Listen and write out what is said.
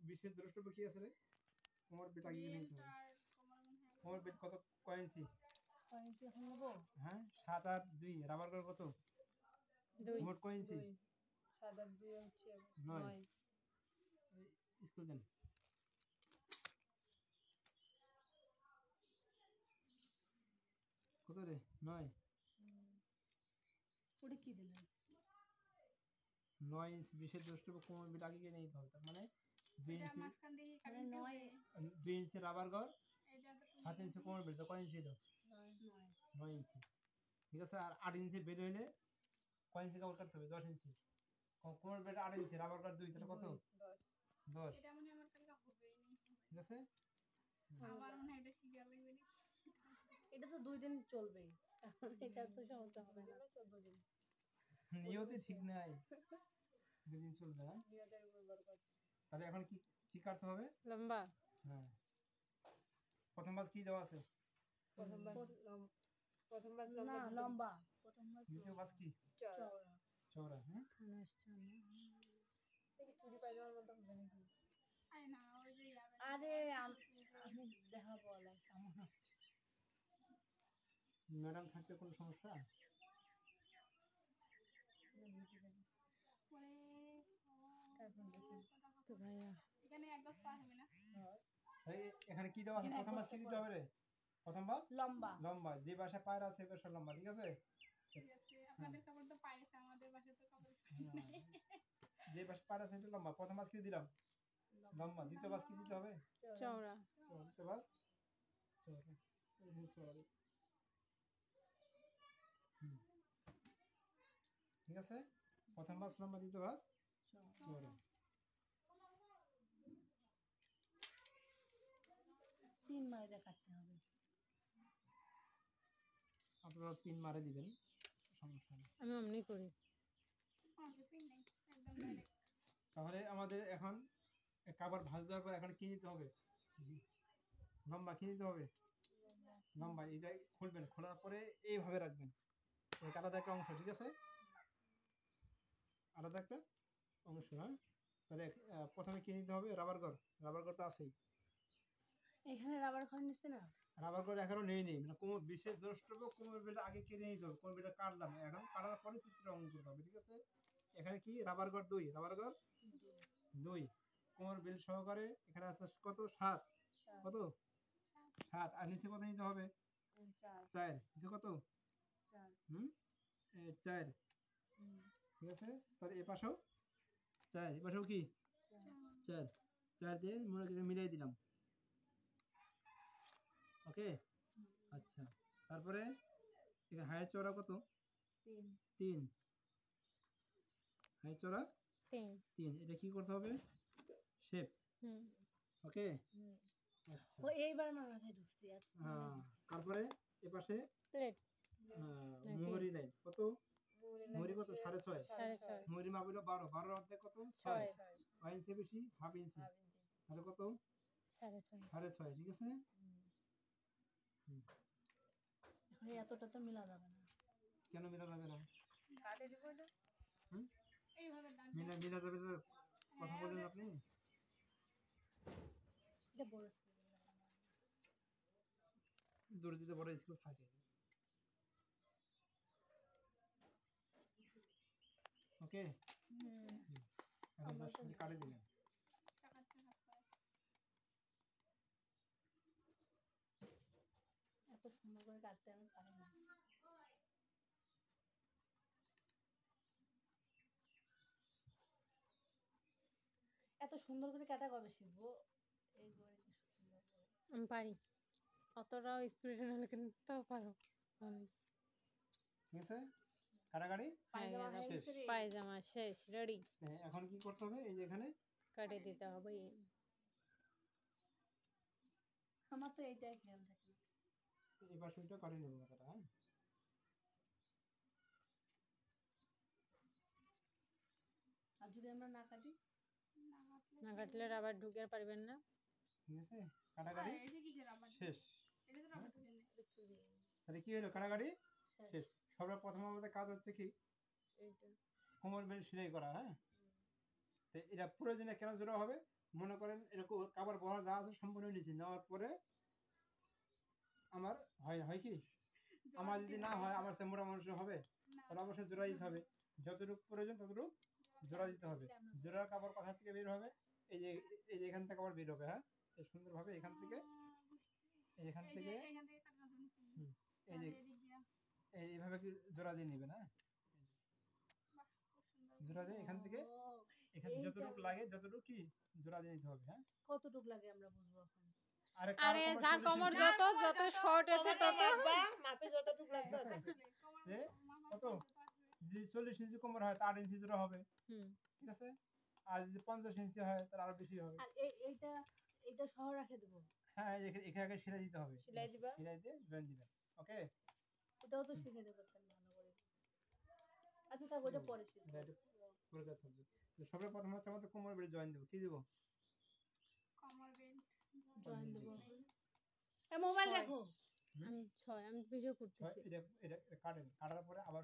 বিশেষ দ্রষ্টব্য কি আছে রে? কোমর বেল্ট আগে নিতে হবে। কোমর বেল্ট কত কয় ইঞ্চি? কয় ইঞ্চি এখন নেবো? হ্যাঁ 7 আর 2 রাবার কর কত? 2 মোট কয় ইঞ্চি? 7 আর 2 হচ্ছে 9 9। স্কুল দেন কত রে? 9 ওটা কি দিলেন? 9 ইঞ্চি বিশেষ দ্রষ্টব্য কোমর বেল্ট আগে কিনে নিতে হবে। তার মানে 2 ইঞ্চি মানে 9 2 ইঞ্চি রাবার কর 7 ইঞ্চি কোমর বেল্ট কয় ইঞ্চি হলো? 9 ইঞ্চি। ঠিক আছে। আর 8 ইঞ্চি বের হইলে কয় ইঞ্চি কাপড় কাটতে হবে? 10 ইঞ্চি। কোমর বেল্ট 8 ইঞ্চি রাবার কর 2 তাহলে কত? 10। এটা মনে আমার কালকে হবেই না। ঠিক আছে। আমার মনে হয় এটা শিখা লাগবে না। এটা তো 2 দিন চলবে। এটা তো সমস্যা হবে না। 14 দিন। নিয়তি ঠিক নাই। 2 দিন চলবে না। নিয়তের উপর বরকত। তাহলে এখন কি কি কাটতে হবে? লম্বা। হ্যাঁ। প্রথম বাস কি দেওয়া আছে? প্রথম বাস না লম্বা। প্রথম বাস দ্বিতীয় বাস কি? চওড়া। চওড়া। হ্যাঁ। এই চুরি পায়জামার মতো হবে নাকি? আরে না ওই যে আরে আমি দেখাবো আলাই কেমন। ম্যাডাম থাকতে কোনো সমস্যা? মানে তো ভাইয়া এখানে একদম পার হবে না। এই এখানে কি দেওয়া আছে? প্রথম বাস কি দিতে হবে রে? প্রথম বাস লম্বা। লম্বা। যে বাসা পায়রা আছে ওই বাসা লম্বা। ঠিক আছে। ঠিক আছে। আপনাদের কাপড় তো পাইছে, আমাদের বাসায় তো কাপড় নাই। যে বাসা পায়রা আছে এটা লম্বা। প্রথম বাস কি দিলাম? লম্বা। দ্বিতীয় বাস কি দিতে হবে? চওড়া। দ্বিতীয় বাস চওড়া। এই চওড়া। ঠিক আছে। প্রথম বাস লম্বা, দ্বিতীয় বাস চওড়া। 3 মাইরে কাটতে হবে। আপনারা 3 মারে দিবেন, সমস্যা নেই। আমি এমনি করি। পিন নেই একদম ডাইরেক্ট। তাহলে আমাদের এখন কাবার ভাঁজ দেওয়ার পর এখন কি নিতে হবে? লম্বা কি নিতে হবে? লম্বা। এটাই খুলবেন, খোলার পরে এইভাবে রাখবেন। আলাদা একটা অংশ। ঠিক আছে। আলাদা একটা অংশ। হ্যাঁ। তাহলে প্রথমে কি নিতে হবে? রাবার গর। রাবার গর তো আছেই। এখানে রাবার ঘর নিচ্ছে না? রাবার গর এখনো নেই মানে কোমর বিশেষ দ্রষ্টব্য কোমর বেল্ট আগে কেটে নিতে হবে। কোমর বেল্ট কাটলাম, এখন কাটার পরে চিত্র অঙ্কন করতে হবে। ঠিক আছে। এখানে কি রাবার গর 2, রাবার গর 2 কোমর বেল্ট সহকারে এখানে আছে কত? 7। কত? 7। আর নিচে কত নিতে হবে? 4। নিচে কত? 4। 4। ঠিক আছে। তাহলে এ পাশেও 4, এ পাশেও কি 4। 4 দিয়ে মিলিয়ে দিলাম। ওকে। আচ্ছা। তারপরে এখানে হাইয়ের চওড়া কত? 3। হাইয়ের চওড়া 3। এটা কি করতে হবে? শেপ। ওকে। ও এইবার আমার মাথায় ঢুকছে। হ্যাঁ। তারপরে এ পাশে প্লেট। মোহরি লাইন কত? মোহরি কত? 6.5। মোহরি মাপ হলো 12। 12 অর্ধেক কত? 6। 6 ইঞ্চি বেশি হাফ ইঞ্চি। তাহলে কত? 6.5। ঠিক আছে। এখন এতটা তো মিলা যাবে না। কেন মিলা যাবে না? কাটে দিব এটা। এইভাবে দাগ মিলা যাবে না? কথা বলেন আপনি। এটা বড় স্কেল। দর্জিতে বড় স্কেল থাকে। ওকে। এখন কাটে দিলেন। এত সুন্দর করে কাটতে আমি পারি না। এত সুন্দর করে কাটা কবে শিখবো? এই করে কি সুন্দর করে আমি পারি। অতটাও স্পিড না হলে কিন্তু তাও পারো। ঠিক আছে। কাটাকাটি পায়জামা হয়ে শেষ। গেছে রে। পায়জামা শেষ, রেডি। এখন কি করতে হবে? এই যে এখানে কেটে দিতে হবে। আমার তো এইটাই খেয়াল থাকে। এবার শুনটা কাটে নেব কথাটা। হ্যাঁ। আর যদি আমরা না কাটি? না কাটলে রাবার ঢুকে পারবেন না। ঠিক আছে। কাটাকাটি এটা কিসের রাবার? শেষ। এটা তো রাবার ঢুকে নেই। তাহলে কি হলো? কাটাকাটি শেষ। সর্বপ্রথম আমাদের কাজ হচ্ছে কি? এইটা কোমর বেল্ট সেলাই করা। হ্যাঁ। তো এটা প্রয়োজনে কেন জোড়া হবে? মনে করেন এরকম কাবার বহর যা আছে সম্পূর্ণ নিয়েছি, নেওয়ার পরে আমার হয় কি, আমার যদি না হয়, আমার সে মোটা মানুষ হবে, তাহলে অবশ্যই জোড়া দিতে হবে। যতটুকু প্রয়োজন ততটুকু জোড়া দিতে হবে। জোড়ার কাপড় কোথা থেকে বের হবে, এই যে এখান থেকে আবার বের হবে। হ্যাঁ, এই সুন্দরভাবে এখান থেকে, এখান থেকে হুম, এই যে এইভাবে কি জোড়া দিয়ে নেবেন। হ্যাঁ, জোড়া দিয়ে এখান থেকে ও, এখানে এইটা যতটুকু লাগে যতটুকু কি জোড়া দিয়ে নিতে হবে। হ্যাঁ, কতটুক লাগে আমরা বুঝবো এখন। আরে আরে যার কমর যত যত শর্ট আছে তত মাপে যতটুকু লাগবে ঠিক আছে। আসলে যে কত, যদি 40 ইঞ্চি কোমর হয় তার 8 ইঞ্চি জোড়া হবে। হুম ঠিক আছে, আর যদি 50 ইঞ্চি হয় তাহলে আরো বেশি হবে। আর এইটা সহ রাখে দেবো। হ্যাঁ, এখানে আগে সেলাই দিতে হবে, সেলাই দিবা সেলাই দিয়ে জয়েন দিবেন। ওকে, ওটাও তো শিখে দেবো তাহলে ভালো করে। আচ্ছা থাক, ওইটা পরে শিখবো। পুরো কাজ হবে। তো সবার প্রথম হচ্ছে আমাদের কোমর বেল্ট জয়েন দেবো। কি দেবো? কমর বেল্ট জয়েন দেবো। মোবাইল ছয়। রাখো। আমি 6 আমি ভিডিও করতেছি। এটা কাটেন, কাটার পরে আবার